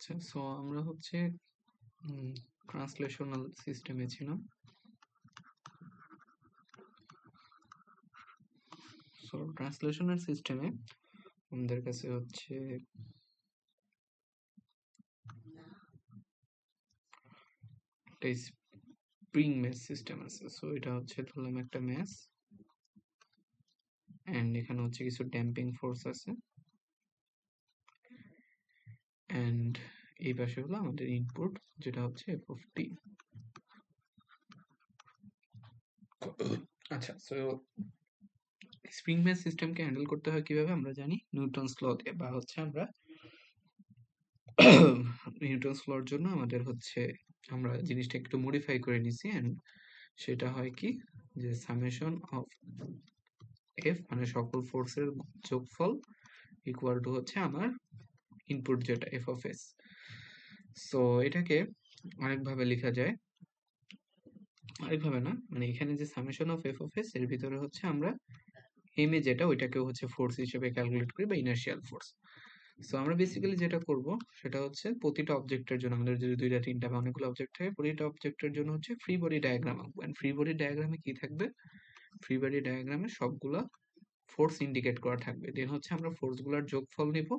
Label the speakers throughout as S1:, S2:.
S1: আচ্ছা, সো আমরা হচ্ছে ট্রান্সলেশনাল সিস্টেমে ছিলাম। সো ট্রান্সলেশনাল সিস্টেমে আমাদের কাছে হচ্ছে একটা স্প্রিং ম্যাচ সিস্টেম আছে। সো এটা হচ্ছে ধরলাম একটা ম্যাচ, এন্ড এখানে হচ্ছে কিছু ড্যাম্পিং ফোর্স আছে, এন্ড এই পাশে হলো আমাদের ইনপুট যেটা হচ্ছে এফ অফ টি। আচ্ছা, সো স্প্রিং ম্যাচ সিস্টেমকে হ্যান্ডেল করতে হয় কিভাবে আমরা জানি, নিউটনস ল দিয়ে, বা হচ্ছে আমরা নিউটনস লর জন্য আমাদের হচ্ছে আমরা জিনিসটা একটু মডিফাই করে নিছি, এন্ড সেটা হয় কি যে সামেশন অফ এফ মানে সকল ফোর্সের যোগফল ইকুয়াল টু হচ্ছে আমার ইনপুট যেটা এফ অফ এস। সো এটাকে আরেকভাবে লেখা যায়, আরেকভাবে না, মানে এখানে যে summation of F of S এর ভিতরে হচ্ছে আমরা এম এ যেটা ওইটাকে হচ্ছে ফোর্স হিসেবে ক্যালকুলেট করি, বা ইনার্শিয়াল ফোর্স। সো আমরা বেসিক্যালি যেটা করব সেটা হচ্ছে প্রতিটা অবজেক্টের জন্য, আমাদের যদি দুইটা তিনটা বা অনেকগুলো অবজেক্ট থাকে, প্রতিটা অবজেক্টের জন্য হচ্ছে ফ্রি বডি ডায়াগ্রাম আঁকবো। এন্ড ফ্রি বডি ডায়াগ্রামে কি থাকবে, ফ্রি বডি ডায়াগ্রামে সবগুলা ফোর্স ইন্ডিকেট করা থাকবে। দেন হচ্ছে আমরা ফোর্স গুলার যোগফল নিব,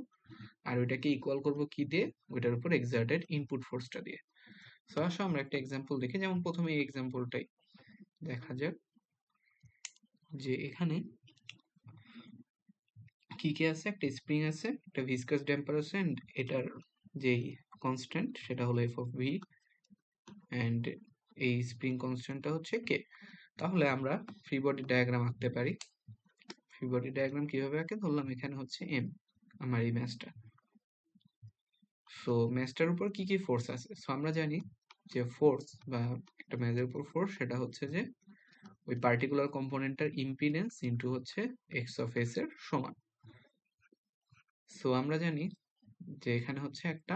S1: আর ওইটাকে ইকুয়াল করব কি দিয়ে, ওইটার উপর এক্সার্টেড ইনপুট ফোর্সটা দিয়ে। সো আসো আমরা একটা এক্সাম্পল দেখি। যেমন প্রথমে এই এক্সাম্পলটাই দেখা যাক, যে এখানে কি কি আছে, একটা স্প্রিং আছে, একটা ভিসকাস ড্যাম্পার আছে, এন্ড এটার যেই কনস্ট্যান্ট সেটা হলো এফ অফ ভি, এন্ড এই স্প্রিং কনস্ট্যান্টটা হচ্ছে কে। তাহলে আমরা ফ্রি বডি ডায়াগ্রাম আঁকতে পারি। ফ্রি বডি ডায়াগ্রাম কিভাবে আঁকে, ধরলাম এখানে হচ্ছে এম আমার এই ম্যাচটা। সো ম্যাচটার উপর কি কি ফোর্স আছে, সো আমরা জানি যে ফোর্স বা একটা ম্যাচের উপর ফোর্স সেটা হচ্ছে যে ওই পার্টিকুলার কম্পোনেন্টটার ইম্পিডেন্স ইনটু হচ্ছে এক্স অফ এস এর সমান। সো আমরা জানি যে এখানে হচ্ছে একটা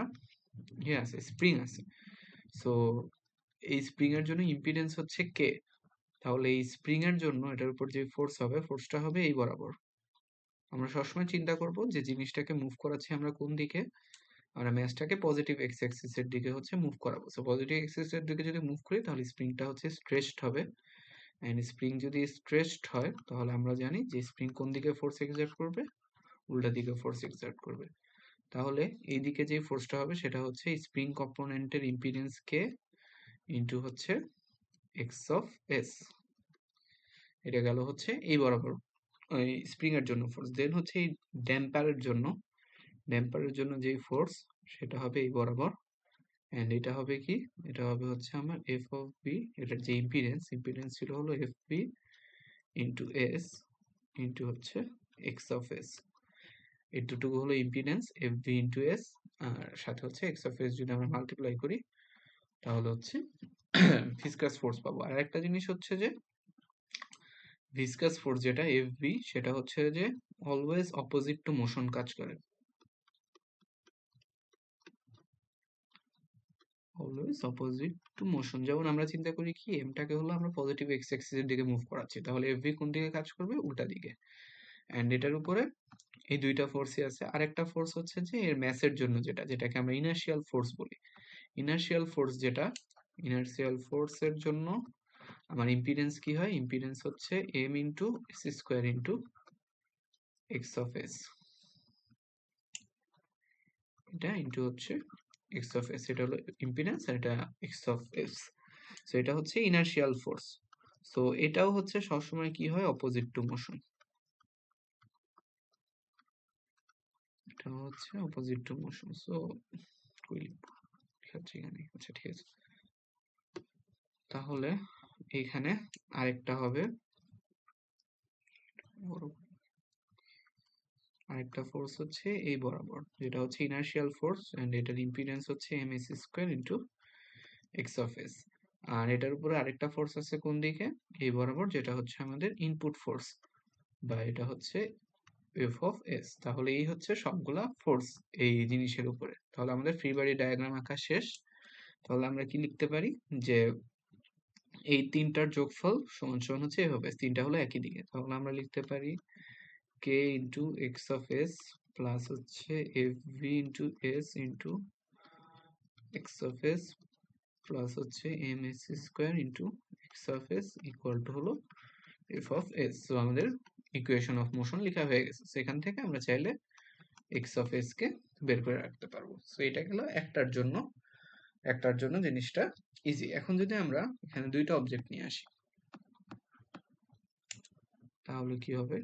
S1: ইয়ে আছে, স্প্রিং আছে। সো এই স্প্রিং এর জন্য ইম্পিডেন্স হচ্ছে কে। তাহলে এই স্প্রিং এর জন্য এটার উপর যে ফোর্স হবে, ফোর্সটা হবে এই বরাবর। আমরা সবসময় চিন্তা করব যে জিনিসটাকে মুভ করাচ্ছি আমরা কোন দিকে, আমরা ম্যাচটাকে পজিটিভ এক্স অ্যাক্সিস এর দিকে হচ্ছে মুভ করাবো। সো পজিটিভ অ্যাক্সিস এর দিকে যদি মুভ করি তাহলে স্প্রিংটা হচ্ছে স্ট্রেচড হবে, এন্ড স্প্রিং যদি স্ট্রেচড হয় তাহলে আমরা জানি যে স্প্রিং কোন দিকে ফোর্স এক্সার্ট করবে, উল্টা দিকে ফোর্স এক্সার্ট করবে। তাহলে এই দিকে যে ফোর্সটা হবে সেটা হচ্ছে স্প্রিং কম্পোনেন্টের ইম্পিডেন্স কে ইনটু হচ্ছে এক্স অফ এস। এটা গেল হচ্ছে এই বরাবর ওই স্প্রিং এর জন্য ফোর্স। দেন হচ্ছে এই ড্যাম্পারের জন্য, ড্যাম্পারের জন্য যেই ফোর্স সেটা হবে এই বরাবর, এন্ড এটা হবে কি, এটা হবে হচ্ছে আমার এফ অফ বি, এটার যে ইম্পিডেন্স, ইম্পিডেন্স ছিল হলো F B into S into হচ্ছে এক্স অফ এস। এই দুটুকু হলো impedance F B into S, আর সাথে হচ্ছে এক্স অফ এস যদি আমরা মাল্টিপ্লাই করি তাহলে হচ্ছে ভিসকাস ফোর্স পাবো। আর একটা জিনিস হচ্ছে যে ভিসকাস ফোর্স যেটা এফ বি, সেটা হচ্ছে যে অলওয়েজ অপোজিট টু মোশন কাজ করে, অলওয়েজ অপোজিট টু মোশন। যেমন আমরা চিন্তা করি কি, এমটাকে হলো আমরা পজিটিভ এক্স অ্যাক্সিসের দিকে মুভ করাচ্ছি, তাহলে এফ ভি কোন দিকে কাজ করবে, উল্টা দিকে। এন্ড এটার উপরে এই দুইটা ফোর্সই আছে। আরেকটা ফোর্স হচ্ছে যে এর ম্যাসের জন্য যেটা, যেটাকে আমরা ইনার্শিয়াল ফোর্স বলি। ইনার্শিয়াল ফোর্স যেটা, ইনার্শিয়াল ফোর্সের জন্য আমার ইম্পিডেন্স কি হয়, ইম্পিডেন্স হচ্ছে M into S square into X of S, এটা ইন্টু হচ্ছে এক্স অফ এস। এটা হলো ইম্পিডেন্স আর এটা এক্স অফ এস। সো এটা হচ্ছে ইনার্শিয়াল ফোর্স। সো এটাও হচ্ছে সবসময় কি হয়, অপোজিট টু মোশন। এটা হচ্ছে অপোজিট টু মোশন। সো কই লিখবো, ঠিক আছে এখানে, আচ্ছা ঠিক আছে। তাহলে এইখানে আরেকটা হবে বড়, আরেকটা ফোর্স হচ্ছে এই বরাবর, যেটা হচ্ছে ইনার্শিয়াল ফোর্স, এন্ড এটার ইম্পিডেন্স হচ্ছে M S square into X of S. আর এটার উপরে আরেকটা ফোর্স আছে কোন দিকে, এই বরাবর, যেটা হচ্ছে আমাদের ইনপুট ফোর্স, বা এটা হচ্ছে এফ অফ এস। তাহলে এই হচ্ছে সবগুলা ফোর্স এই জিনিসের উপরে। তাহলে আমাদের ফ্রি বডি ডায়াগ্রাম আঁকা শেষ। তাহলে আমরা কি লিখতে পারি, যে এই তিনটার যোগফল সমান সমান হচ্ছে এফ অফ এস, তিনটা হলো একই দিকে। তাহলে আমরা লিখতে পারি K into X of S plus হচ্ছে F V into S into X of S plus হচ্ছে M S square into X of S equal to হলো এফ অফ এস। সো আমাদের ইকুয়েশন অফ মোশন লেখা হয়ে গেছে। সেখান থেকে আমরা চাইলে এক্স অফ এস কে বের করে রাখতে পারবো। সো এটা গেল একটার জন্য জিনিসটা ইজি। এখন যদি আমরা এখানে দুইটা অবজেক্ট নিয়ে আসি তাহলে কি হবে?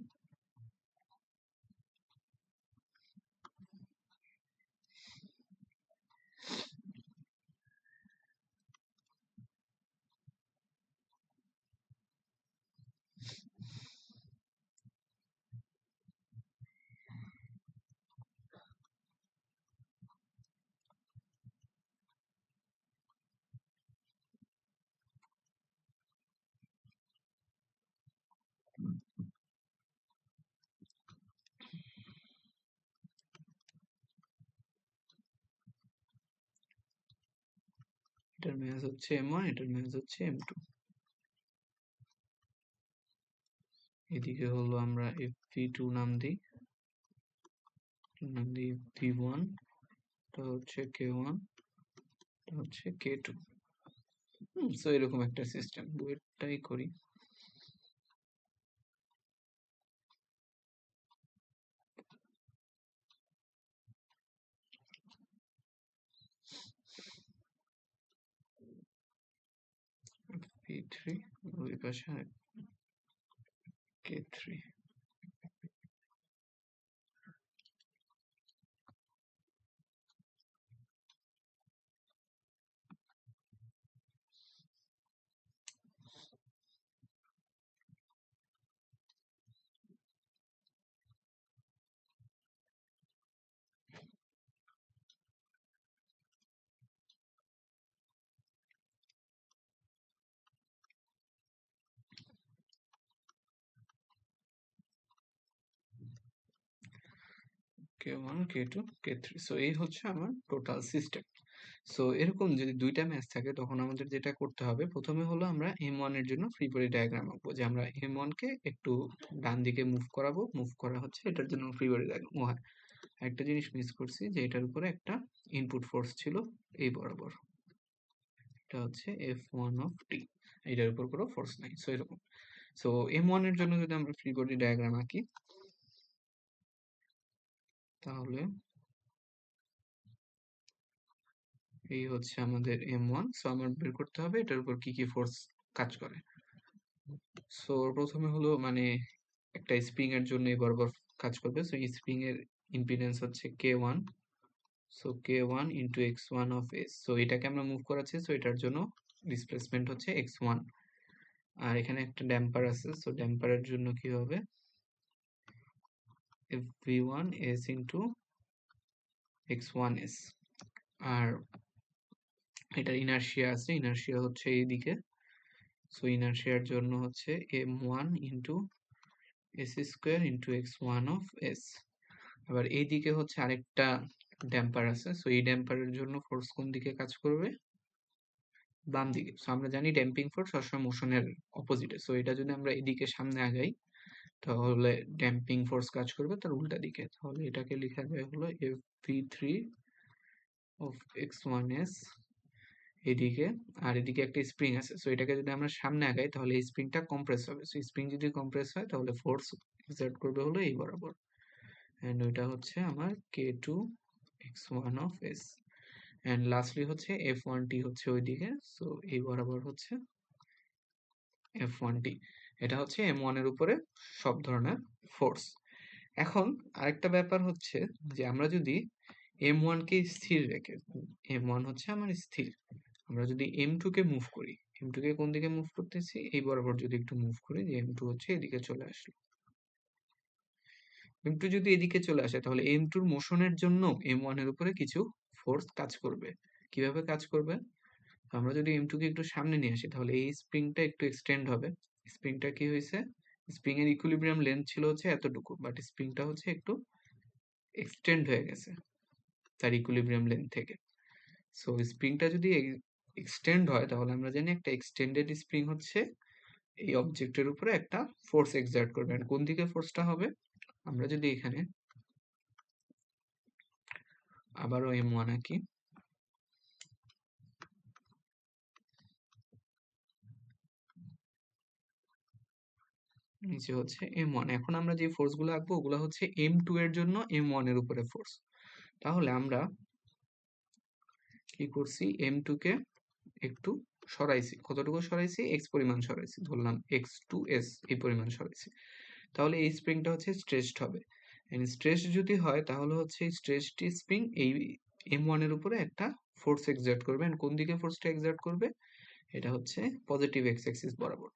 S1: এটার ম্যাচ হচ্ছে m1, এটার ম্যাচ হচ্ছে m2। এদিকে হলো আমরা fv2 নাম দিই v1, এটা হচ্ছে k1, এটা হচ্ছে k2। সো এরকম একটা সিস্টেম, বইটাই করি। v3 ওই পাশে k3। k1 k2 k3। So এই হচ্ছে আমার টোটাল সিস্টেম। সো এরকম যদি দুইটা ম্যাচ থাকে তখন আমাদের যেটা করতে হবে, প্রথমে হলো আমরা m1 এর জন্য ফ্রি বডি ডায়াগ্রাম আঁকবো, যে আমরা m1 কে একটু ডান দিকে মুভ করাবো। মুভ করা হচ্ছে এটার জন্য ফ্রি বডি ডায়াগ্রাম। ও হ্যাঁ, একটা জিনিস মিস করছি, যে এটার উপরে একটা ইনপুট ফোর্স ছিল এই বরাবর, এটা হচ্ছে F1 অফ টি। এটার উপর কোনো ফোর্স নাই। সো এরকম। সো m1 এর জন্য যদি আমরা ফ্রি বডি ডায়াগ্রাম আঁকি তাহলে এই হচ্ছে আমাদের m1। সো আমার বের করতে হবে এটার উপর কি কি ফোর্স কাজ করে। সো প্রথমে হলো মানে একটা স্প্রিং এর জন্য এই বরাবর কাজ করবে। সো স্প্রিং এর ইম্পিডেন্স হচ্ছে k1। So k1 into x1 of s। So এটাকে আমরা মুভ করাচ্ছি, সো এটার জন্য ডিসপ্লেসমেন্ট হচ্ছে x1। আর এখানে একটা ড্যাম্পার আছে, সো ড্যাম্পারের জন্য কি হবে, v1 s ইন্টু x1s। আর এটার ইনার্শিয়া আছে, ইনার্শিয়া হচ্ছে এইদিকে। সো ইনার্শিয়ার জন্য হচ্ছে m1 into s square into x1 of s। আবার এইদিকে হচ্ছে আরেকটা ড্যাম্পার আছে। সো এই ড্যাম্পারের জন্য ফোর্স কোন দিকে কাজ করবে, বাম দিকে। সো আমরা জানি ড্যাম্পিং ফোর্স সবসময় মোশনের অপোজিটে। সো এটা যদি আমরা এদিকে সামনে আগাই তাহলে ড্যাম্পিং ফোর্স কাজ করবে তার উল্টা দিকে। তাহলে এটাকে লেখা যায় হলো fv3 অফ x1s এদিকে। আর এদিকে একটা স্প্রিং আছে। সো এটাকে যদি আমরা সামনে আগাই তাহলে এই স্প্রিংটা কম্প্রেস হবে। সো স্প্রিং যদি কম্প্রেস হয় তাহলে ফোর্স এক্সার্ট করবে হলো এই বরাবর। এন্ড ওইটা হচ্ছে আমার k2 x1 of s। And lastly হচ্ছে f1t হচ্ছে ওইদিকে। সো এই বরাবর হচ্ছে f1t। এটা হচ্ছে m1 এর উপরে সব ধরনের ফোর্স। এখন আরেকটা ব্যাপার হচ্ছে যে আমরা যদি m1 কে স্থির রেখে, m1 হচ্ছে আমার স্থির, আমরা যদি m2 কে মুভ করি, m2 কে কোন দিকে মুভ করতেছি, এই বরাবর যদি একটু মুভ করি, যে m2 হচ্ছে এদিকে চলে আসলো। m2 যদি এদিকে চলে আসে তাহলে m2 এর মোশনের জন্য m1 এর উপরে কিছু ফোর্স কাজ করবে। কিভাবে কাজ করবে, আমরা যদি m2 কে একটু সামনে নিয়ে আসি তাহলে এই স্প্রিংটা একটু এক্সটেন্ড হবে। স্প্রিংটা কি হয়েছে, স্প্রিং এর ইকুইলিব্রিয়াম লেন্থ ছিল হচ্ছে এতটুকু, বাট স্প্রিংটা হচ্ছে একটু এক্সটেন্ড হয়ে গেছে তার ইকুইলিব্রিয়াম লেন্থ থেকে। সো স্প্রিংটা যদি এক্সটেন্ড হয় তাহলে আমরা জানি একটা এক্সটেন্ডেড স্প্রিং হচ্ছে এই অবজেক্টের উপরে একটা ফোর্স এক্সার্ট করবে। আর কোন দিকে ফোর্সটা হবে, আমরা যদি এখানে আবারও m1 আঁকি নিচে হচ্ছে M1। এখন আমরা যে ফোর্সগুলো আঁকবো ওগুলো হচ্ছে M2 এর জন্য M1 এর উপরে ফোর্স। তাহলে আমরা কি করছি, M2 কে একটু সরাইছি। কতটুকু সরাইছি? x পরিমাণ সরাইছি, ধরলাম x2s এই পরিমাণ সরাইছি। তাহলে এই স্প্রিংটা হচ্ছে স্ট্রেচড হবে। স্ট্রেচ যদি হয় তাহলে হচ্ছে স্ট্রেচড স্প্রিং এই M1 এর উপরে একটা ফোর্স এক্সার্ট করবে। এন্ড কোন দিকে ফোর্সটা এক্সার্ট করবে? এটা হচ্ছে পজিটিভ এক্স অ্যাক্সিস বরাবর।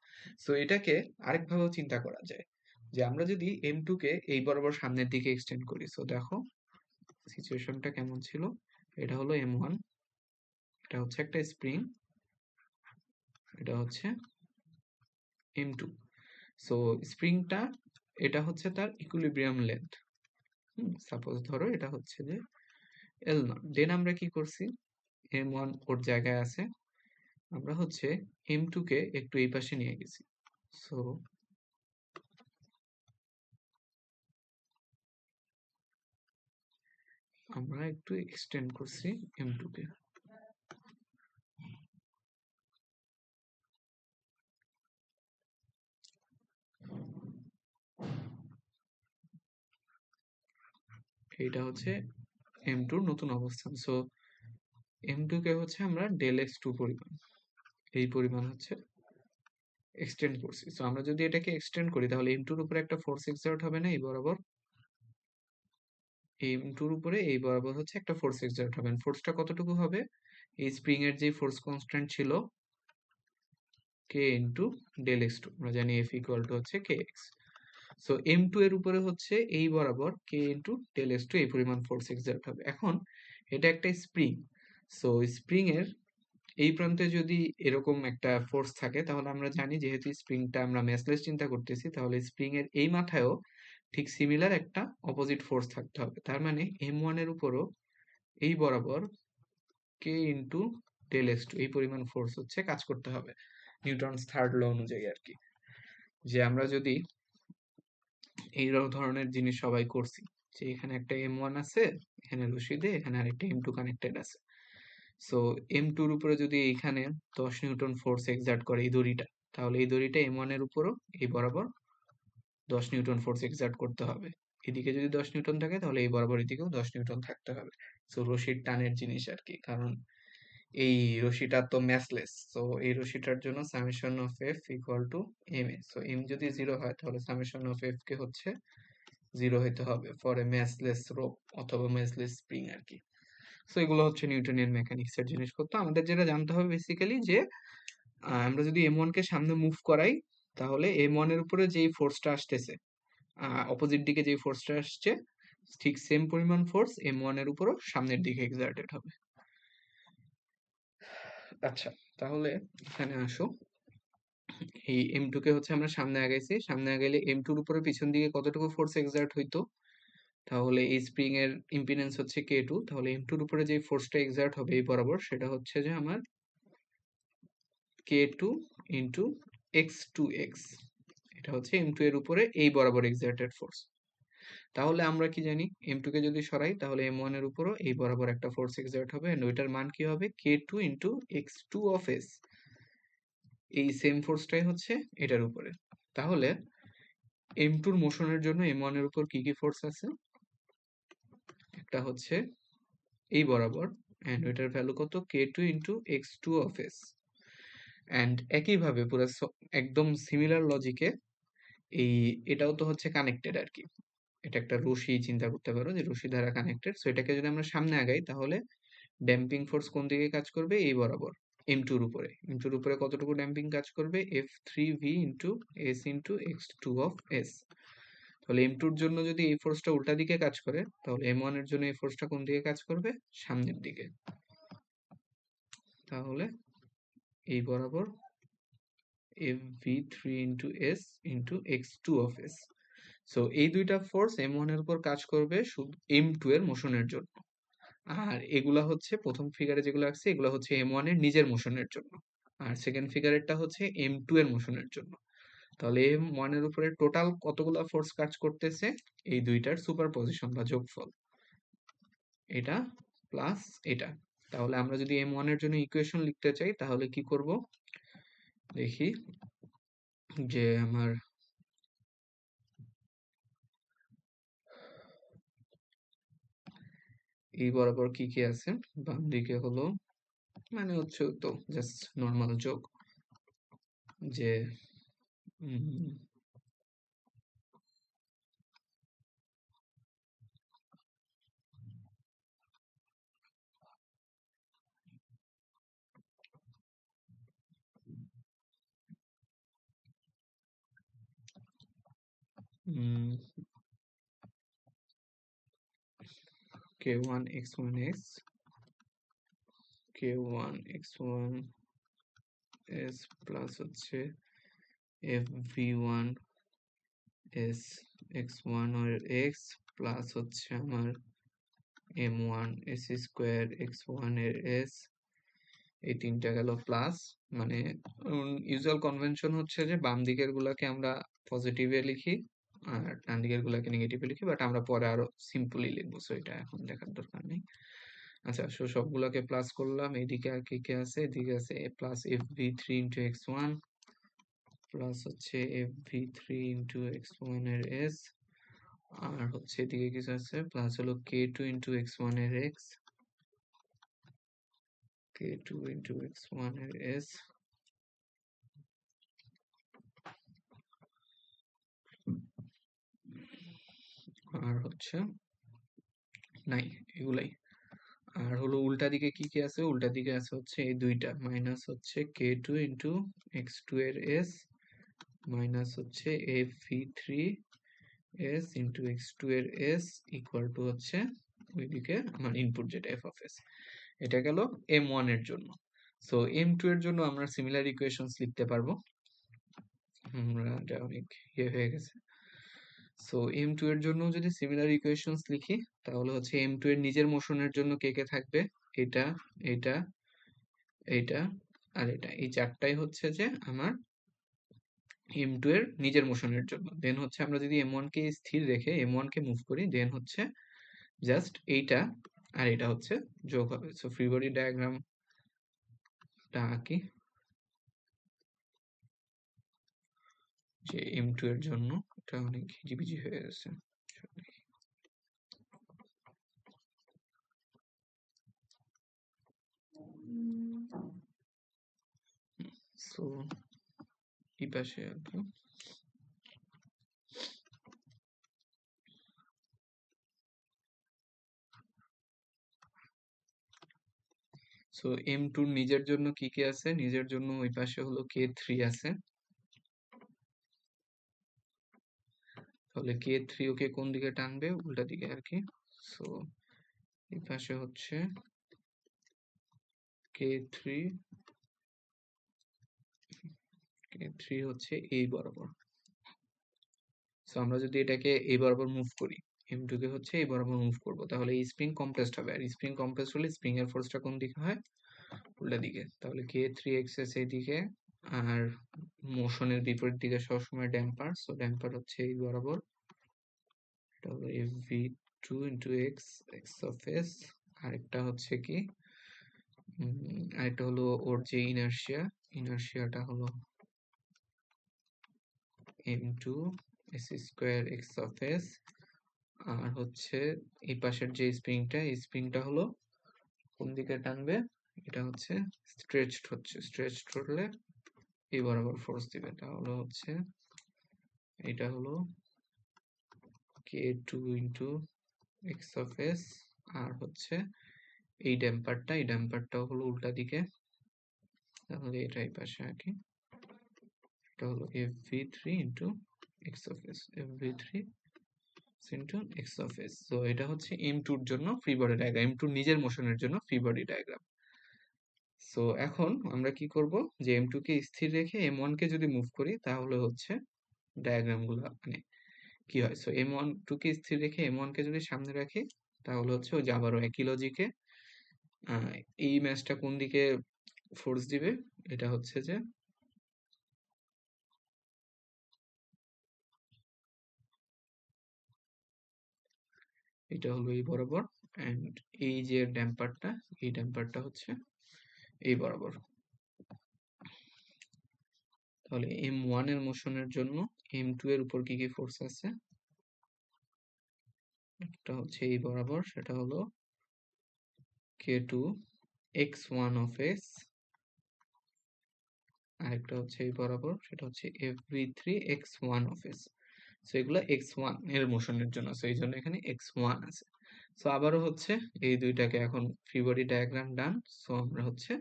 S1: সো এটাকে আরেকভাবেও চিন্তা করা যায় যে আমরা যদি M2 কে এই বরাবর সামনের দিকে এক্সটেন্ড করি। সো দেখো সিচুয়েশনটা কেমন ছিল। এটা হলো M1, এটা হচ্ছে একটা স্প্রিং, এটা হচ্ছে M2। সো স্প্রিংটা এটা হচ্ছে তার ইকুইলিব্রিয়াম লেন্থ। সাপোজ ধরো এটা হচ্ছে যে L0। দেন আমরা কি করছি, M1 ওর জায়গায় আছে, আমরা হচ্ছে M2 কে একটু এই পাশে নিয়ে গেছি। সো আমরা একটু এক্সটেন্ড করছি M2 কে। এটা হচ্ছে M2 র নতুন অবস্থান। সো M2 কে হচ্ছে আমরা ডেল x2 পরিমাণ, এই পরিমাণ হচ্ছে এক্সটেন্ড করছি। সো আমরা যদি এটাকে এক্সটেন্ড করি তাহলে M2 এর উপরে একটা ফোর্স এক্সার্ট হবে না এই বরাবর? M2 এর উপরে এই বরাবর হচ্ছে একটা ফোর্স এক্সার্ট হবে। ফোর্সটা কতটুকু হবে? এই স্প্রিং এর যে ফোর্স কনস্ট্যান্ট ছিল k ইনটু ডেল x2, আমরা জানি F ইকুয়াল টু হচ্ছে kx। সো M2 এর উপরে হচ্ছে এই বরাবর k ইনটু ডেল x2 এই পরিমাণ ফোর্স এক্সার্ট হবে। এখন এটা একটা স্প্রিং। সো স্প্রিং এর এই প্রান্তে যদি এরকম একটা ফোর্স থাকে তাহলে আমরা জানি যেহেতু স্প্রিংটা আমরা ম্যাসলেস চিন্তা করতেছি তাহলে স্প্রিং এর এই মাথায়ও ঠিক সিমিলার একটা অপোজিট ফোর্স থাকতে হবে। তার মানে M1 এর উপরও এই বরাবর k ইনটু ডেল x2 এই পরিমাণ ফোর্স হচ্ছে কাজ করতে হবে, নিউটনস থার্ড ল অনুযায়ী আর কি। যে আমরা যদি এই ধরনের জিনিস সবাই করছি, যে এখানে একটা M1 আছে, এখানে রশি দিয়ে এখানে আরেকটা M2 কানেক্টেড আছে। সো M2 এর উপরে যদি এখানে 10 নিউটন ফোর্স এক্সার্ট করে এই দড়িটা, তাহলে এই দড়িটা M1 এর উপরও এই বরাবর 10 নিউটন ফোর্স এক্সার্ট করতে হবে। এদিকে যদি 10 নিউটন থাকে তাহলে এই বরাবর এদিকেও 10 নিউটন থাকতে হবে। সো রশির টানের জিনিস আর কি, কারণ এই রশিটা তো ম্যাসলেস। সো এই রশিটার জন্য summation of F equal to M A. So M যদি 0 হয় তাহলে সামেশন অফ এফ কে হচ্ছে 0 হইতে হবে ফর এ ম্যাসলেস রোপ অথবা ম্যাসলেস স্প্রিং আর কি। সো এগুলো হচ্ছে নিউটনিয়ান মেকানিক্স এর জিনিসপত্র। আমাদের যেটা জানতে হবে বেসিক্যালি যে আমরা যদি M1 কে সামনে মুভ করাই তাহলে M1 এর উপরে যেই ফোর্সটা আসতেছে, অপোজিট দিকে যেই ফোর্সটা আসছে, ঠিক সেম পরিমাণ ফোর্স M1 এর উপরও সামনের দিকে এক্সার্টেড হবে। আচ্ছা, তাহলে এখানে আসো, এই M2 কে হচ্ছে আমরা সামনে আগাইছি, সামনে আগাইলে M2 এর উপরে পিছন দিকে কতটুকু ফোর্স এক্সার্ট হইতো? তাহলে এই স্প্রিং এর ইম্পিডেন্স হচ্ছে K2, তাহলে M2 এর উপরে যে ফোর্সটা এক্সার্ট হবে এই বরাবর সেটা হচ্ছে যে আমার K2 ইন্টু x2x। এটা হচ্ছে M2 এর উপরে এই বরাবর এক্সার্টেড ফোর্স। তাহলে আমরা কি জানি, M2 কে যদি সরাই তাহলে M1 এর উপরও এই বরাবর একটা ফোর্স এক্সার্ট হবে, এন্ড ওইটার মান কি হবে? K2 into x2 of s। এই সেম ফোর্সটাই হচ্ছে এটার উপরে। তাহলে M2 এর মোশনের জন্য M1 এর উপর কি কি ফোর্স আছে? একটা হচ্ছে এই বরাবর, এন্ড ওইটার ভ্যালু কত? K2 into x2 of s। And একইভাবে পুরো একদম সিমিলার লজিকে এই এটাও তো হচ্ছে কানেক্টেড আর কি। এটা একটা রশি চিন্তা করতে পারো যে রশি দ্বারা কানেক্টেড। সো এটাকে যদি আমরা সামনে আগাই তাহলে ড্যাম্পিং ফোর্স কোন দিকে কাজ করবে? এই বরাবর M2 এর উপরে। M2 এর উপরে কতটুকু ড্যাম্পিং কাজ করবে? F3V into s into x2 of s। তাহলে M2 এর জন্য যদি এই ফোর্সটা উল্টা দিকে কাজ করে তাহলে M1 এর জন্য এই ফোর্সটা কোন দিকে কাজ করবে? সামনের দিকে। তাহলে এই বরাবর FV3 into s into x2 of s। So এই দুইটা ফোর্স M1 এর উপর কাজ করবে শুধু M2 এর মোশনের জন্য। আর এগুলা হচ্ছে প্রথম ফিগারে যেগুলো আছে এগুলো হচ্ছে M1 এর নিজের মোশনের জন্য, আর সেকেন্ড ফিগারেরটা হচ্ছে M2 এর মোশনের জন্য। তাহলে M1 এর উপরে টোটাল কতগুলা ফোর্স কাজ করতেছে? এই দুইটার সুপারপজিশন বা যোগফল, এটা প্লাস এটা। তাহলে আমরা যদি M1 এর জন্য ইকুয়েশন লিখতে চাই তাহলে কি করব দেখি, যে আমার এই বরাবর কি কি আছে, বাম দিকে হলো মানে হচ্ছে তো জাস্ট নর্মাল যোগ, যে k1 x1 x k1 x1 s plus হচ্ছে fv1 s x1 এর x প্লাস হচ্ছে আমার m1 s স্কোয়ার x1 এর s, এই তিনটা গেল প্লাস। মানে ইউজুয়াল কনভেনশন হচ্ছে যে বাম দিকের গুলাকে আমরা পজিটিভে লিখি আর ডান দিকের গুলাকে নেগেটিভে লিখি, বাট আমরা পরে আরো সিম্পলি লিখবো, সো এটা এখন দেখার দরকার নেই। আচ্ছা, সো সবগুলাকে প্লাস করলাম, এইদিকে আর কি কি আছে, এদিকে আছে plus F V three into X one plus হচ্ছে F V three into X one এর এস, আর হচ্ছে এদিকে কিছু আছে প্লাস হলো K two into X one এর X, K two into X one এর এস, আর হচ্ছে নাই এগুলাই। আর হলো উল্টা দিকে কি কি আছে, উল্টা দিকে আছে হচ্ছে এই দুইটা মাইনাস হচ্ছে K two into X two এর এস মাইনাস হচ্ছে F V three S into X two এর এস ইকুয়াল টু হচ্ছে ওইদিকে আমার ইনপুট যেটা এফ অফ এস, এটা গেল এম ওয়ান এর জন্য। সো এম টু এর জন্য আমরা সিমিলার ইকুয়েশনস লিখতে পারবো, আমরা এটা অনেক ইয়ে হয়ে গেছে। সো এম টু এর জন্য যদি সিমিলার ইকুয়েশনস লিখি তাহলে হচ্ছে এম টু এর নিজের মোশনের জন্য কে কে থাকবে, এটা এটা এইটা আর এটা, এই চারটাই হচ্ছে যে আমার এম টু এর নিজের মোশনের জন্য। দেন হচ্ছে আমরা যদি এম ওয়ান কে স্থির রেখে এম ওয়ান কে মুভ করি, দেন হচ্ছে জাস্ট এইটা আর এটা হচ্ছে যোগ হবে। সো ফ্রি বডি ডায়াগ্রামটা আঁকি, যে এম টু এর জন্য এটা অনেক হিজিবিজি হয়ে গেছে। সো এই পাশে আঁকি। সো এম টুর নিজের জন্য কি কি আছে, নিজের জন্য ওই পাশে হলো কে থ্রি আছে, তাহলে কে থ্রি ওকে কোন দিকে টানবে, উল্টা দিকে আর কি। সো এই পাশে হচ্ছে কে থ্রি, কে থ্রি হচ্ছে এই বরাবর। সো আমরা যদি এটাকে এই বরাবর মুভ করি, এম টু কে হচ্ছে এই বরাবর মুভ করবো, তাহলে এই স্প্রিং কম্প্রেসড হবে, আর স্প্রিং কম্প্রেসড হলে স্প্রিং এর ফোর্সটা কোন দিকে হয়, উল্টা দিকে। তাহলে কে থ্রি এক্সএস এই দিকে, আর মোশনের বিপরীত দিকে সবসময় ড্যাম্পার, সো ড্যাম্পার হচ্ছে এই বরাবর, এটা হলো F V two into X X of S, আরেকটা হচ্ছে কি আরেকটা হলো ওর যে ইনার্শিয়া, ইনার্শিয়াটা হলো M two S square X of S, আর হচ্ছে এই পাশের যে স্প্রিংটা, এই স্প্রিংটা হলো কোন দিকে টানবে, এটা হচ্ছে স্ট্রেচড হচ্ছে, স্ট্রেচড হলে এই বরাবর ফোর্স দিবে, তাহলে হচ্ছে এটা হলো K two into X of S, আর হচ্ছে এই ড্যাম্পারটা, এই ড্যাম্পারটাও হলো উল্টা দিকে, তাহলে এটা এই পাশে আঁকি, এটা হলো F V three into X of S, F V three into X of S. তো এটা হচ্ছে এম টুর জন্য ফ্রি বডি ডায়াগ্রাম, এম টুর নিজের মোশনের জন্য ফ্রি বডি ডায়াগ্রাম। সো এখন আমরা কি করব, যে এম টু কে স্থির রেখে এম ওয়ান কে যদি মুভ করি তাহলে হচ্ছে ডায়াগ্রাম গুলো মানে কি হয়। সো এম ওয়ান টু কে স্থির রেখে এম ওয়ান কে যদি সামনে রাখি তাহলে হচ্ছে ওই যে আবারও একই লজিকে এই ম্যাচটা কোন দিকে ফোর্স দিবে, এটা হচ্ছে যে এটা হলো এই বরাবর, এন্ড এই যে ড্যাম্পারটা, এই ড্যাম্পারটা হচ্ছে এই বরাবর। তাহলে এম ওয়ান এর মোশনের জন্য এম টু এর উপর কি কি ফোর্স আছে, একটা হচ্ছে এই বরাবর, সেটা হলো k2 x1 of s, আরেকটা হচ্ছে এই বরাবর, সেটা হচ্ছে fv3 x1 of s। So এগুলো x1 এর মোশনের জন্য, সো এই জন্য এখানে x1 আছে। সো আবারও হচ্ছে এই দুইটাকে এখন ফ্রি বডি ডায়াগ্রাম ডান। সো আমরা হচ্ছে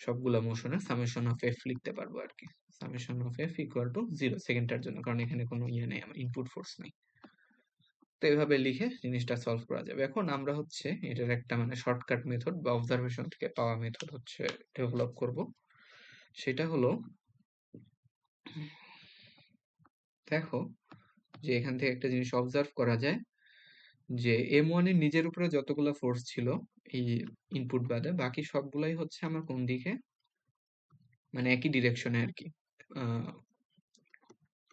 S1: সবগুলা মোশনের সামেশন অফ এফ লিখতে পারবো আর কি। Summation of F equal two 0 সেকেন্ডটার জন্য, কারণ এখানে কোনো ইয়ে নেই, আমার ইনপুট ফোর্স নেই। তো এভাবে লিখে জিনিসটা সলভ করা যাবে। এখন আমরা হচ্ছে এটার একটা মানে শর্টকাট মেথড বা অবজারভেশন থেকে পাওয়া মেথড হচ্ছে ডেভেলপ করব। সেটা হলো, দেখো যে এখান থেকে একটা জিনিস অবজার্ভ করা যায় যে M1 এর নিজের উপরে যতগুলো ফোর্স ছিল এই ইনপুট বাদে, বাকি সবগুলাই হচ্ছে আমার কোন দিকে, মানে একই ডিরেকশনে আর কি,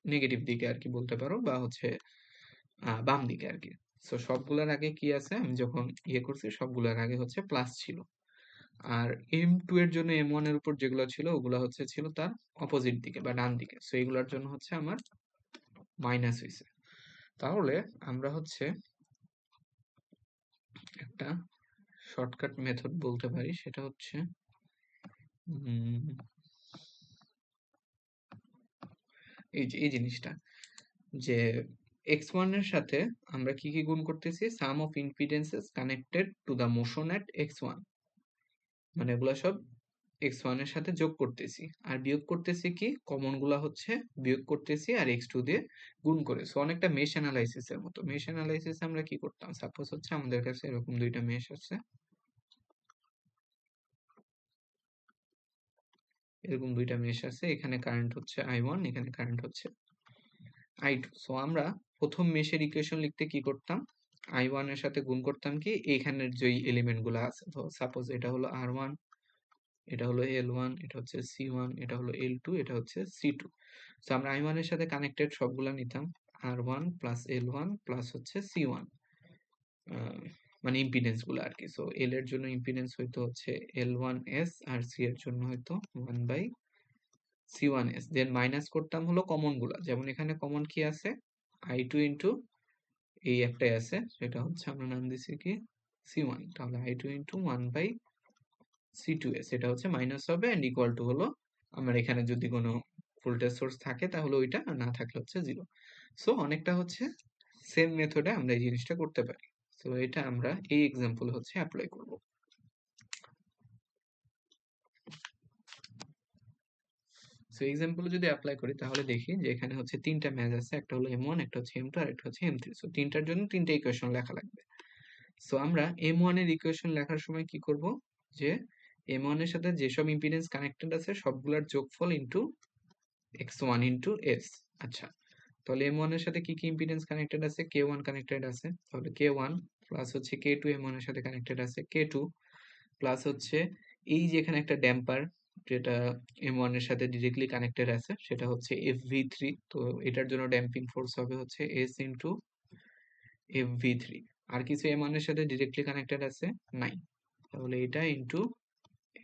S1: নেগেটিভ দিকে আর কি বলতে পারো, বা হচ্ছে বাম দিকে আর কি। সো সবগুলোর আগে কি আছে, আমি যখন ইয়ে করছি সবগুলোর আগে হচ্ছে প্লাস ছিল। আর M2 এর জন্য M1 এর উপর যেগুলো ছিল ওগুলো হচ্ছে ছিল তার অপোজিট দিকে বা ডান দিকে। সো এগুলোর জন্য হচ্ছে আমার মাইনাস হয়েছে। তাহলে আমরা হচ্ছে একটা শর্টকাট মেথড বলতে পারি, সেটা হচ্ছে এই জিনিসটা, যে x1 এর সাথে আমরা কি কি গুণ করতেছি, sum of impedances connected to the motion at x1, মানে এগুলা সব x1 এর সাথে যোগ করতেছি, আর বিয়োগ করতেছি কি, কমন গুলা হচ্ছে বিয়োগ করতেছি আর x2 দিয়ে গুণ করে। সো অনেকটা মেশ অ্যানালাইসিস এর মতো। মেশ অ্যানালাইসিস আমরা কি করতাম, সাপোজ হচ্ছে আমাদের কাছে এরকম দুইটা মেশ আছে, এরকম দুইটা মেশ আছে, এখানে কারেন্ট হচ্ছে i1, এখানে কারেন্ট হচ্ছে i2। সো আমরা প্রথম মেশের ইকুয়েশন লিখতে কি করতাম, i1 এর সাথে গুণ করতাম কি এখানের যে এলিমেন্ট গুলো আছে, তো সাপোজ এটা হলো r1, এটা হলো L1, এটা হচ্ছে C1, এটা হলো L2, এটা হচ্ছে C2। সো আমরা i1 এর সাথে কানেক্টেড সবগুলা নিতাম, R1 প্লাস L1 প্লাস হচ্ছে C1, মানে ইম্পিডেন্স গুলো আর কি। সো L এর জন্য ইম্পিডেন্স হইতো হচ্ছে L1s, আর C এর জন্য হয়তো 1 বাই C1s। দেন মাইনাস করতাম হলো কমন গুলা, যেমন এখানে কমন কি আছে, i2 ইন্টু এই একটাই আছে, সেটা হচ্ছে আমরা নাম দিছি কি C1, তাহলে i2 ইন্টু 1 বাই C2s, এটা হচ্ছে মাইনাস হবে এন্ড ইকুয়াল টু হলো আমার এখানে যদি কোনো ভোল্টেজ সোর্স থাকে তাহলে ওইটা, আর না থাকলে হচ্ছে 0। সো অনেকটা হচ্ছে সেম মেথডে আমরা এই জিনিসটা করতে পারি। সো এটা আমরা এই এক্সাম্পল হচ্ছে অ্যাপ্লাই করব। সো এক্সাম্পলে যদি অ্যাপ্লাই করি তাহলে দেখি যে এখানে হচ্ছে তিনটা ম্যাচ আছে, একটা হলো M1, একটা হচ্ছে M2, আর একটা হচ্ছে M3। সো তিনটার জন্য তিনটা ইকুয়েশন লেখা লাগবে। সো আমরা M1 এর ইকুয়েশন লেখার সময় কি করব, যে M1 এর সাথে যেসব ইম্পিডেন্স কানেক্টেড আছে সবগুলোর যোগফল ইনটু x1 ইনটু s। আচ্ছা, তাহলে M1 এর সাথে কি কি ইম্পিডেন্স কানেক্টেড আছে, K1 কানেক্টেড আছে, তাহলে K1 প্লাস হচ্ছে K2 M1 এর সাথে কানেক্টেড আছে, K2 প্লাস হচ্ছে এই যে এখানে একটা ড্যাম্পার যেটা M1 এর সাথে ডিরেক্টলি কানেক্টেড আছে, সেটা হচ্ছে FV3। তো এটার জন্য ড্যাম্পিং ফোর্স হবে হচ্ছে S ইনটু FV3। আর কিছু M1 এর সাথে ডিরেক্টলি কানেক্টেড আছে নাই, তাহলে এটা ইনটু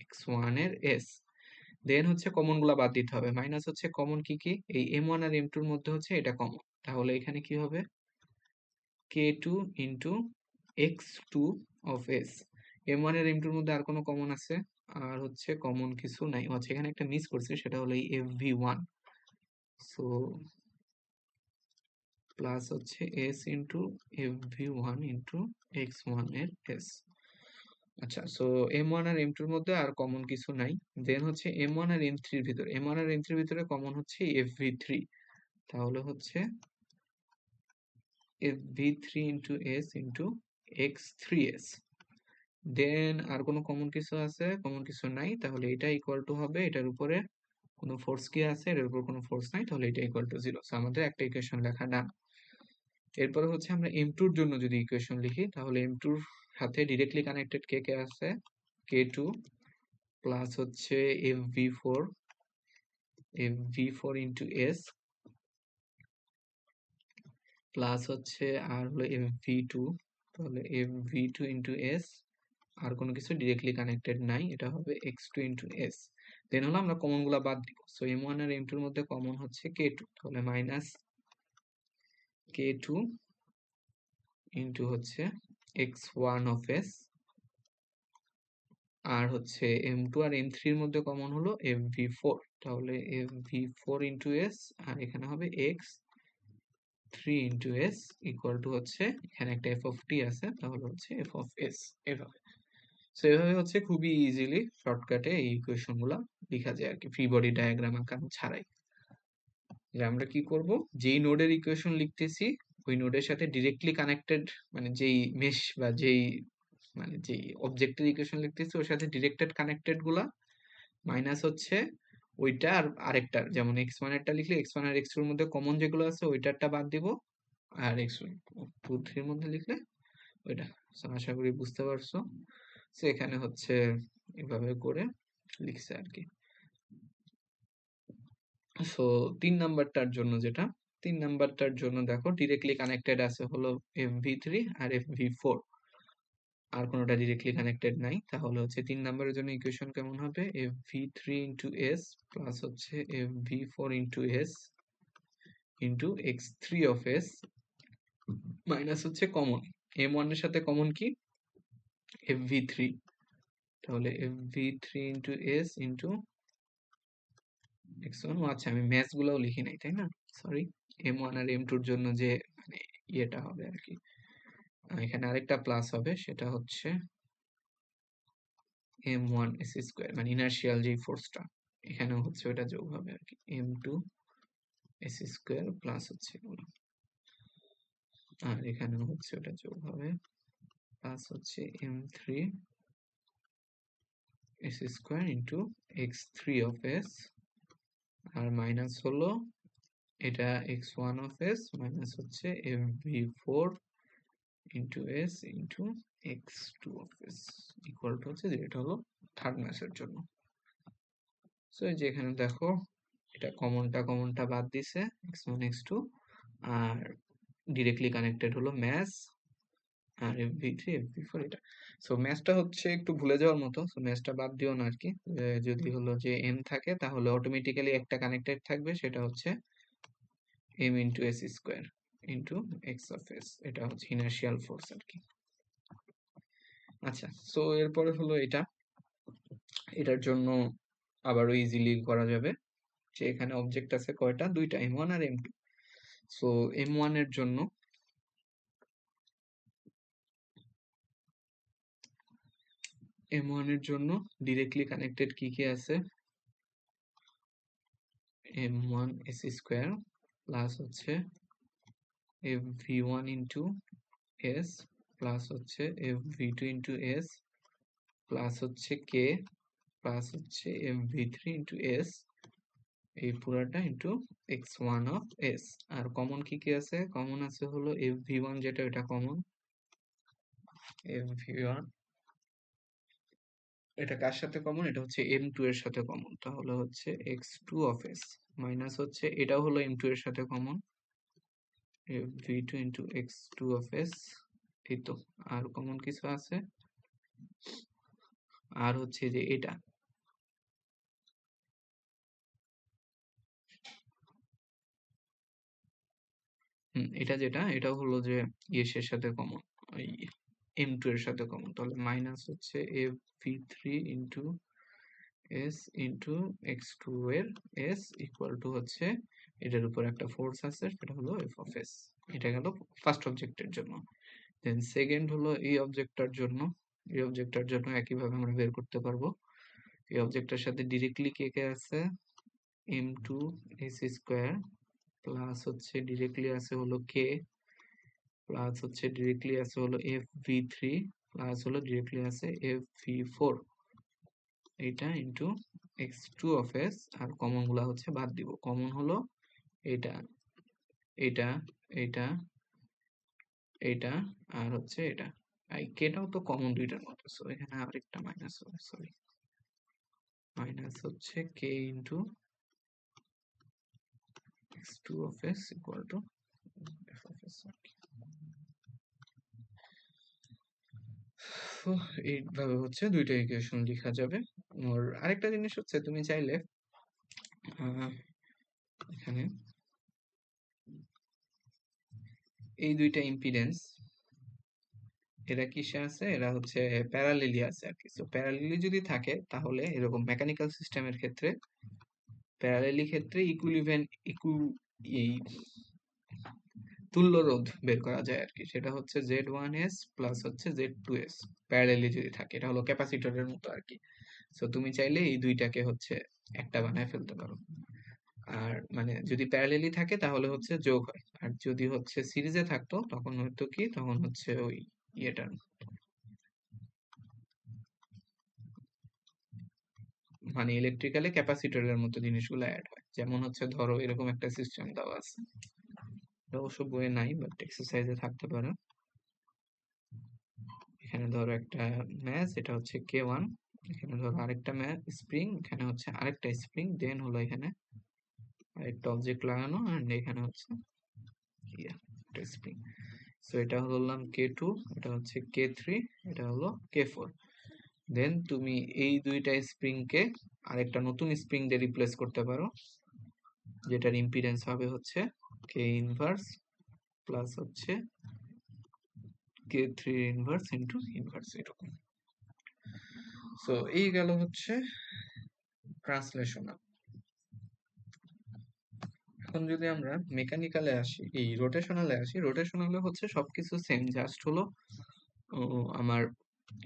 S1: x1 এর s। দেন হচ্ছে কমন গুলা বাদ দিতে হবে, মাইনাস হচ্ছে কমন কি কি, এই M1 আর M2 এর মধ্যে হচ্ছে এটা কমন, তাহলে এখানে কি হবে K2 into x2 of s। M1 এর M2 এর মধ্যে আর কোনো কমন আছে, আর হচ্ছে কমন কিছু নাই, হচ্ছে এখানে একটা মিস করছি, সেটা হলো এই FV1। সো প্লাস হচ্ছে s into FV1 into x1 এর s। আচ্ছা, সো M1 আর M2 এর মধ্যে আর কমন কিছু নাই। দেন হচ্ছে M1 আর M3 এর ভিতরে, M1 আর M3 এর ভিতরে কমন হচ্ছে FV3, তাহলে হচ্ছে FV3 into s into x3s। দেন আর কোনো কমন কিছু আছে, কমন কিছু নাই, তাহলে এটা ইকুয়াল টু হবে এটার উপরে কোনো ফোর্স কি আছে, এর উপর কোনো ফোর্স নাই, তাহলে এটা ইকুয়াল টু 0। সো আমাদের একটা ইকুয়েশন লেখা ডান। এরপরে হচ্ছে আমরা M2 এর জন্য যদি ইকুয়েশন লিখি, তাহলে M2 এর সাথে ডিরেক্টলি কানেক্টেড কে কে আছে, K2 প্লাস হচ্ছে FV4 ইন্টু s প্লাস হচ্ছে আর হলো FV2, তাহলে FV2 ইন্টু s, আর কোনো কিছু ডিরেক্টলি কানেক্টেড নাই, এটা হবে x2 ইন্টু s। দেন হলো আমরা কমন গুলা বাদ দিব। সো M1 আর M2 এর মধ্যে কমন হচ্ছে K2, তাহলে মাইনাস K2 ইন্টু হচ্ছে x1 অফ s আর হচ্ছে m2 আর m3 এর মধ্যে কমন হলো fv4, তাহলে fv4 ইন্টু এস, আর এখানে হবে x3 into S equal to হচ্ছে এখানে একটা f অফ t আছে, তাহলে হচ্ছে f অফ s। এভাবে, সো এভাবে হচ্ছে খুবই ইজিলি শর্টকাটে এই ইকুয়েশন গুলা লেখা যায় আর কি, ফ্রি বডি ডায়াগ্রাম আঁকানো ছাড়াই। যে আমরা কি করব, যেই নোডের ইকুয়েশন লিখতেছি ওই নোডের সাথে ডিরেক্টলি কানেক্টেড, মানে যেই মেশ বা যেই মানে যেই অবজেক্টের ইকুয়েশন লিখতেছি ওর সাথে ডিরেক্টেড কানেক্টেড গুলা মাইনাস হচ্ছে ওইটা আর আরেকটার, যেমন x1 এরটা লিখলে x1 আর x2 এর মধ্যে কমন যেগুলো আছে ওইটারটা বাদ দিব, আর x2 3 এর মধ্যে লিখলে ওইটা। So, আশা করি বুঝতে পারছো। So, এখানে হচ্ছে এভাবে করে লিখছে আর কি। সো 3 নাম্বারটার জন্য যেটা, 3 নাম্বারটার জন্য দেখো ডিরেক্টলি কানেক্টেড আছে হলো fv3 আর fv4, আর কোনোটা ডিরেক্টলি কানেক্টেড নাই, তাহলে হচ্ছে 3 নাম্বারের জন্য ইকুয়েশন কেমন হবে, fv3 ইন্টু এস প্লাস হচ্ছে fv4 into S into x3 of S minus হচ্ছে কমন m1 এর সাথে কমন কি fv3, তাহলে fv3 into S into x1। আচ্ছা আমি ম্যাথস গুলাও লিখি নাই তাই না, সরি। m1 আর m2 এর জন্য যে মানে ইয়েটা হবে আর কি, এখানে আরেকটা প্লাস হবে, সেটা হচ্ছে m1 s স্কয়ার, মানে ইনার্শিয়াল যে ফোর্সটা, এখানেও হচ্ছে ওটা যোগ হবে আর কি, m2 s স্কয়ার প্লাস হচ্ছে এগুলো, আর এখানেও হচ্ছে ওটা যোগ হবে, প্লাস হচ্ছে m3 s square into x3 of s, আর মাইনাস হলো এটা x1 অফ s মাইনাস হচ্ছে fv4 into S into x2 of S equal to হচ্ছে, যেটা হলো থার্ড ম্যাথের জন্য। সো এই যে এখানে দেখো এটা কমনটা বাদ দিছে x1 x2, আর ডিরেক্টলি কানেক্টেড হলো ম্যাথ আর fv3 fv4 এটা। সো ম্যাথটা হচ্ছে একটু ভুলে যাওয়ার মতো, সো ম্যাথটা বাদ দিও না আর কি। যদি হলো যে m থাকে তাহলে অটোমেটিক্যালি একটা কানেক্টেড থাকবে, সেটা হচ্ছে m into S square into X of S, এটা হচ্ছে ইনার্শিয়াল ফোর্স আর কি। আচ্ছা, সো এরপরে হলো এটা, এটার জন্য আবারও ইজিলি করা যাবে, যে এখানে অবজেক্ট আছে কয়টা, দুইটা m1 আর m2। সো m1 এর জন্য ডিরেক্টলি কানেক্টেড কি কি আছে, m1 s স্কয়ার প্লাস হচ্ছে fv1 ইন্টু s প্লাস হচ্ছে fv2 ইন্টু s প্লাস হচ্ছে k প্লাস হচ্ছে fv3 ইন্টু s, এই পুরাটা ইন্টু x1 অফ s। আর কমন কি কি আছে, কমন আছে হলো fv1, যেটা এটা কমন fv1, এটা কার সাথে কমন, এটা হচ্ছে m2 এর সাথে কমন, তাহলে হচ্ছে x2 অফ s মাইনাস হচ্ছে এটাও হলো m2 এর সাথে common fv2 into x2 of s। এই তো, আর কমন কিছু আছে, আর হচ্ছে যে এটা এটা যেটা, এটা হলো যে ইয়েসের সাথে কমন, ওই m2 এর সাথে কমন, তাহলে মাইনাস হচ্ছে fv3 into s into x2 এর s ইকুয়াল টু হচ্ছে এটার উপর একটা ফোর্স আছে, সেটা হলো f অফ s। এটা গেল ফার্স্ট অবজেক্টের জন্য। দেন সেকেন্ড হলো এই অবজেক্টটার জন্য, এই অবজেক্টটার জন্য একইভাবে আমরা বের করতে পারবো। এই অবজেক্টটার সাথে ডিরেক্টলি কে কে আছে, m2 s স্কয়ার প্লাস হচ্ছে ডিরেক্টলি আছে হলো k প্লাস হচ্ছে ডিরেক্টলি আছে হলো fv3 প্লাস হলো ডিরেক্টলি আছে fv4, এইটা ইন্টু x2 অফ s, আর কমন গুলা হচ্ছে বাদ দিব। কমন হলো এটা এটা এটা এটা আর হচ্ছে এটা, এই কেটাও তো কমন দুইটার মধ্যে, সো এখানে আরেকটা মাইনাস হবে, সরি, মাইনাস হচ্ছে k into x2 of s equal to f of s। তো এইভাবে হচ্ছে দুইটা ইকুয়েশন লেখা যাবে। আর আরেকটা জিনিস হচ্ছে তুমি চাইলে এখানে এই দুইটা ইম্পিডেন্স এরা কিসে আছে, এরা হচ্ছে প্যারালেলি আছে আর কি। তো প্যারালেলি যদি থাকে তাহলে এরকম মেকানিক্যাল সিস্টেমের ক্ষেত্রে, প্যারালেলি ক্ষেত্রে এই তুল্য রোধ বের করা যায় আর কি। সেটা হচ্ছে Z1s প্লাস হচ্ছে Z2s প্যারালেলি যদি থাকে, এটা হলো ক্যাপাসিটরের মতো আর কি। সো তুমি চাইলে এই দুইটাকে হচ্ছে একটা বানায় ফেলতে পারো। আর মানে যদি প্যারালেলি থাকে তাহলে হচ্ছে যোগ হয়, আর যদি হচ্ছে সিরিজে থাকতো তখন হয়তো কি, তখন হচ্ছে ওই ইয়েটা, মানে ইলেকট্রিক্যালে ক্যাপাসিটরের মতো জিনিসগুলো অ্যাড হয়। যেমন হচ্ছে ধরো এরকম একটা সিস্টেম দেওয়া আছে, এটা অবশ্য বইয়ে নাই বাট এক্সারসাইজে থাকতে পারে। এখানে ধরো একটা ম্যাচ, এটা হচ্ছে K1, এখানে ধরো আরেকটা ম্যাচ স্প্রিং, এখানে হচ্ছে আরেকটা স্প্রিং, দেন হলো এখানে আরেকটা অবজেক্ট লাগানো, এন্ড এখানে হচ্ছে একটা স্প্রিং। সো এটা হলাম K2, এটা হচ্ছে K3, এটা হলো K4। দেন তুমি এই দুইটা স্প্রিং কে আরেকটা নতুন স্প্রিং দিয়ে রিপ্লেস করতে পারো, যেটার ইম্পিডেন্স হবে হচ্ছে K ইনভার্স প্লাস হচ্ছে K3 ইনভার্স ইন্টু ইনভার্স, এরকম। সো এই গেল হচ্ছে ট্রান্সলেশনাল। এখন যদি আমরা মেকানিক্যালে আসি, এই রোটেশনালে আসি, রোটেশনালে হচ্ছে সবকিছু সেম, জাস্ট হলো আমার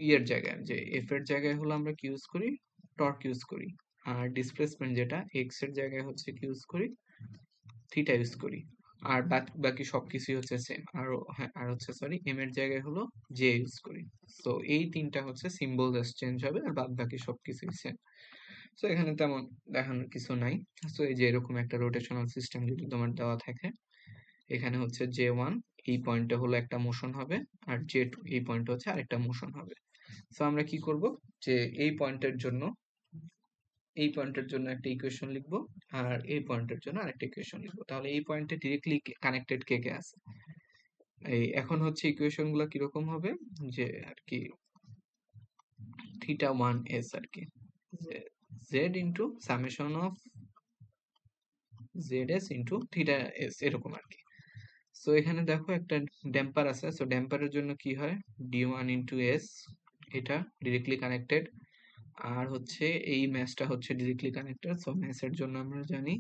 S1: ইয়ের জায়গায়, যে এফ এর জায়গায় হলো আমরা কি ইউজ করি, টর্ক ইউজ করি। আর ডিসপ্লেসমেন্ট যেটা এক্স এর জায়গায় হচ্ছে কি ইউজ করি, থিটা ইউজ করি। আর বাকি বাকি সবকিছুই হচ্ছে সেম। আর হ্যাঁ, আর হচ্ছে সরি, এম এর জায়গায় হলো জে ইউজ করি। তো এই তিনটা হচ্ছে সিম্বল জাস্ট চেঞ্জ হবে, আর বাদ বাকি সবকিছুই সেম। তো এখানে তেমন দেখানোর কিছু নাই। তো এই যে এরকম একটা রোটেশনাল সিস্টেম যদি তোমার দেওয়া থাকে, এখানে হচ্ছে J1 এই পয়েন্টে হলো একটা মোশন হবে, আর J2 এই পয়েন্টে হচ্ছে আরেকটা মোশন হবে। তো আমরা কি করব, যে এই পয়েন্টের জন্য একটা ইকুয়েশন লিখবো, আর এই পয়েন্টের জন্য আরেকটা ইকুয়েশন লিখবো। তাহলে এই পয়েন্টে ডিরেক্টলি কানেক্টেড কে কে আছে, এই এখন হচ্ছে ইকুয়েশন গুলো কিরকম হবে, যে আর কি θ1s আর কি, যে z into summation of zs into θs এরকম আর কি। সো এখানে দেখো একটা ড্যাম্পার আছে, সো ড্যাম্পারের জন্য কি হয়, d1 ইন্টু s, এটা ডিরেক্টলি কানেক্টেড। আর হচ্ছে এই ম্যাচটা হচ্ছে ডিরেক্টলি কানেক্টেড, সো ম্যাচের জন্য আমরা জানি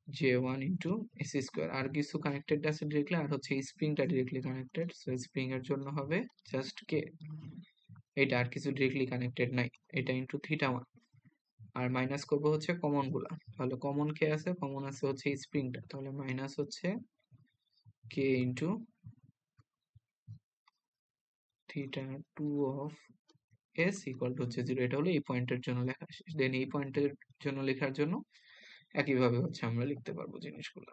S1: J1 ইন্টু এস স্কোয়ার। আর কিছু কানেক্টেড আছে ডিরেক্টলি, আর হচ্ছে স্প্রিংটা ডিরেক্টলি কানেক্টেড, সো স্প্রিং এর জন্য হবে জাস্ট কে, এটা আর কিছু ডিরেক্টলি কানেক্টেড নাই, এটা ইন্টু θ1। আর মাইনাস করবো হচ্ছে কমন গুলা, তাহলে কমন কে আছে, কমন আছে হচ্ছে স্প্রিংটা, তাহলে মাইনাস হচ্ছে K into θ2 of S equal to হচ্ছে 0। এটা হলো এই পয়েন্টের জন্য লেখা শেষ। দেন এই পয়েন্টের জন্য লেখার জন্য একইভাবে হচ্ছে আমরা লিখতে পারবো জিনিসগুলো।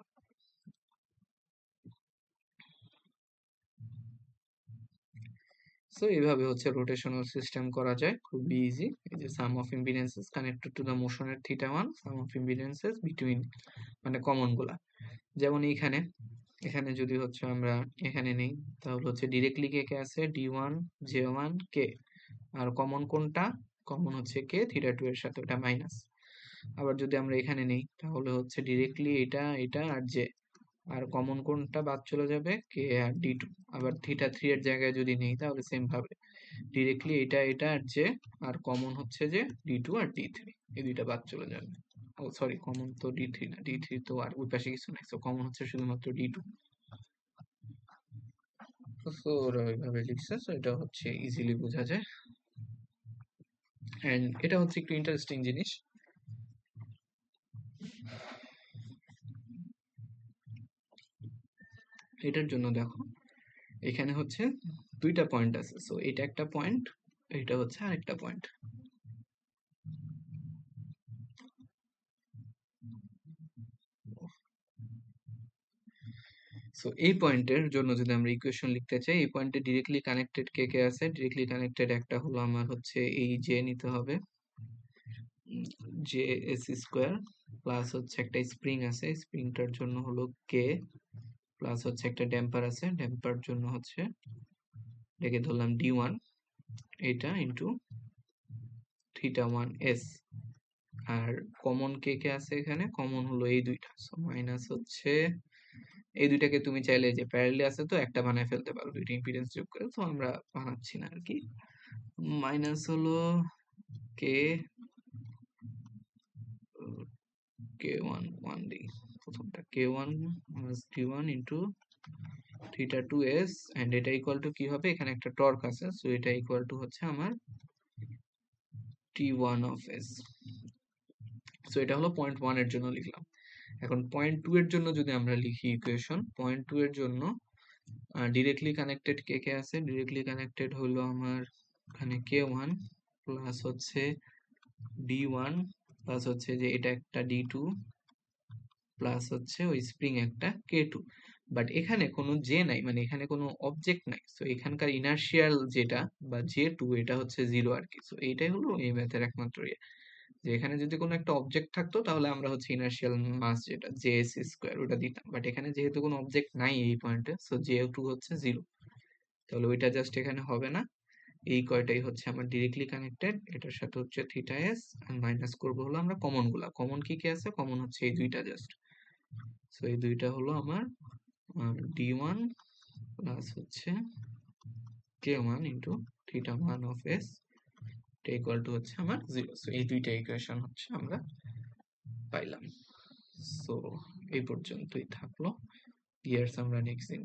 S1: সো এইভাবে হচ্ছে রোটেশনাল সিস্টেম করা যায়, খুবই ইজি। এই যে sum of impedances connected to the মোশনের θ1, সাম অফ ইম্পিডেন্সেস বিটুইন, মানে কমন গুলা। যেমন এখানে যদি হচ্ছে আমরা এখানে নেই, তাহলে হচ্ছে ডিরেক্টলি কে কে আছে, d1 j1 কে, আর কমন কোনটা, কমন হচ্ছে কে θ2 এর সাথে, ওটা মাইনাস। আবার যদি আমরা এখানে নেই তাহলে হচ্ছে ডিরেক্টলি এটা এটা আর জে, আর কমন কোনটা বাদ চলে যাবে, কে আর d2। আবার θ3 এর জায়গায় যদি নেই তাহলে সেম ভাবে ডিরেক্টলি এটা এটা আর জে, আর কমন হচ্ছে যে d2 আর d3, এই দুইটা বাদ চলে যাবে। ও সরি, কমন তো d3 না, d3 তো আর ওই পাশে কিছু নাই, তো কমন হচ্ছে শুধুমাত্র d2। তো ওরা ওইভাবে লিখছে, তো এটা হচ্ছে ইজিলি বোঝা যায়। এন্ড এটা হচ্ছে একটু ইন্টারেস্টিং জিনিস। এটার জন্য দেখো এখানে হচ্ছে দুইটা পয়েন্ট আছে, সো এটা একটা পয়েন্ট, এটা হচ্ছে আরেকটা পয়েন্ট। সো এই পয়েন্টের জন্য যদি আমরা ইকুয়েশন লিখতে চাই, এই পয়েন্টে ডিরেক্টলি কানেক্টেড কে কে আছে, ডিরেক্টলি কানেক্টেড একটা হলো আমার হচ্ছে এই জে নিতে হবে, জে এস স্কোয়ার, প্লাস হচ্ছে একটা স্প্রিং আছে, স্প্রিংটার জন্য হলো কে, প্লাস হচ্ছে একটা ড্যাম্পার আছে, ড্যাম্পার জন্য হচ্ছে এটাকে ধরলাম d1, এটা ইন্টু θ1s। আর কমন কে কে আছে, এখানে কমন হলো এই দুইটা, সো মাইনাস হচ্ছে এই দুইটাকে তুমি চাইলে যে প্যারালালি আছে তো একটা বানায় ফেলতে পারো দুইটা ইম্পিডেন্স যোগ করে, তো আমরা বানাচ্ছি না আর কি। মাইনাস হলো K K one one D, প্রথমটা K one D one into theta two S, and এটা ইকুয়াল টু কি হবে, এখানে একটা টর্ক আছে, সো এটা ইকুয়াল টু হচ্ছে আমার T one of S. So এটা হলো পয়েন্ট ওয়ান এর জন্য লিখলাম। এখন পয়েন্ট টু এর জন্য যদি আমরা লিখি ইকুয়েশন, পয়েন্ট টু এর জন্য ডিরেক্টলি কানেক্টেড কে কে আছে, ডিরেক্টলি কানেক্টেড হলো আমার এখানে কে ওয়ান প্লাস হচ্ছে ডি ওয়ান প্লাস হচ্ছে যে এটা একটা ডি টু প্লাস হচ্ছে ওই স্প্রিং একটা কে টু। বাট এখানে কোনো জে নাই, মানে এখানে কোনো অবজেক্ট নাই, সো এখানকার ইনার্শিয়াল যেটা বা জে টু এটা হচ্ছে জিরো আর কি। সো এইটাই হলো এই ম্যাথের একমাত্র ইয়ে, যে এখানে যদি কোনো একটা অবজেক্ট থাকতো তাহলে আমরা হচ্ছে ইনার্শিয়াল মাস যেটা জে এস স্কোয়ার ওটা দিতাম, বাট এখানে যেহেতু কোনো অবজেক্ট নাই এই পয়েন্টে, সো জে টু হচ্ছে জিরো, তাহলে ওইটা জাস্ট এখানে হবে না। এই কয়টাই হচ্ছে আমার ডিরেক্টলি কানেক্টেড, এটার সাথে হচ্ছে থিটা এস, আর মাইনাস করবো হলো আমরা কমন গুলা, কমন কি কি আছে, কমন হচ্ছে এই দুইটা জাস্ট। সো এই দুইটা হলো আমার ডি ওয়ান প্লাস হচ্ছে K one into theta one of S equal to হচ্ছে আমার জিরো। সো এই দুইটা ইকুয়েশন হচ্ছে আমরা পাইলাম। সো এই পর্যন্তই থাকলো। ইয়ার্স আমরা নেক্সট দিন